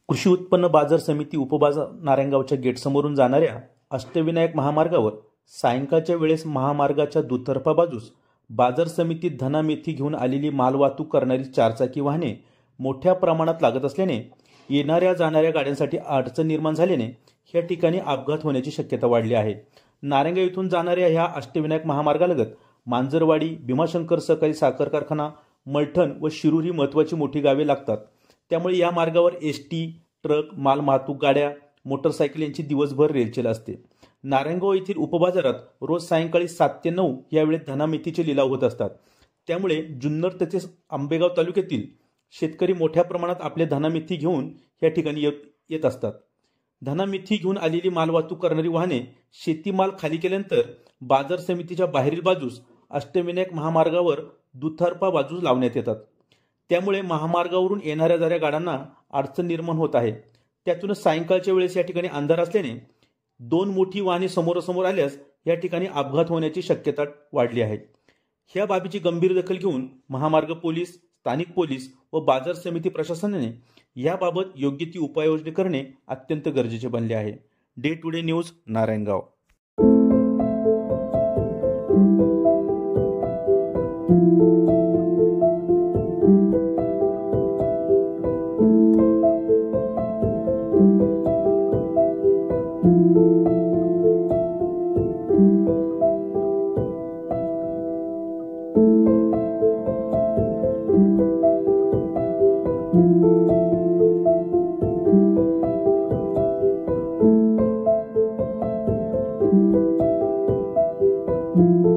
कृषी उत्पन्न बाजार समिती उपबाजार नारायणगावच्या गेटसमोरून जाणाऱ्या अष्टविनायक महामार्गावर सायंकाळच्या वेळेस महामार्गाच्या दुतर्फा बाजूस बाजार समितीत धना मेथी घेऊन आलेली मालवाहतूक करणारी चारचाकी वाहने मोठ्या प्रमाणात लागत असल्याने येणाऱ्या जाणाऱ्या गाड्यांसाठी अडचण निर्माण झाल्याने या ठिकाणी अपघात होण्याची शक्यता वाढली आहे। नारायणगाव येथून जाणाऱ्या ह्या अष्टविनायक महामार्गालगत मांजरवाडी, भीमाशंकर सहकारी साखर कारखाना, मलठण व शिरूर ही महत्त्वाची मोठी गावे लागतात। त्यामुळे या मार्गावर एसटी, ट्रक, माल वाहतूक गाड्या, मोटरसायकल यांची दिवसभर रेलचेल असते। नारायणगाव येथील उपबाजारात रोज सायंकाळी 7 ते 9 या वेळेत धना मेथीचे लिलाव होत असतात। त्यामुळे जुन्नर तसेच आंबेगाव तालुक्यातील शेतकरी मोठ्या प्रमाणात आपले धना मेथी घेऊन या ठिकाणी येत असतात। धना मेथी घेऊन आलेली मालवाहतूक करणारी वाहने शेतीमाल खाली केल्यानंतर बाजार समितीच्या बाहेरील बाजूस अष्टविनायक महामार्गावर दुतर्फा बाजूस लावण्यात येतात। त्यामुळे महामार्गावरून येणाऱ्या जाणाऱ्या गाड्यांना अडचण निर्माण होत आहे। त्यातूनच सायंकाळच्या वेळेस या ठिकाणी अंधार असल्याने 2 मोठी वाहने समोरासमोर आल्यास या ठिकाणी अपघात होण्याची शक्यता वाढली आहे। ह्या बाबीची गंभीर दखल घेऊन महामार्ग पोलीस, स्थानिक पोलीस व बाजार समिती प्रशासनाने याबाबत योग्य ती उपाययोजना करणे अत्यंत गरजेचे बनले आहे। Day today news, Narayangaon. Thank you.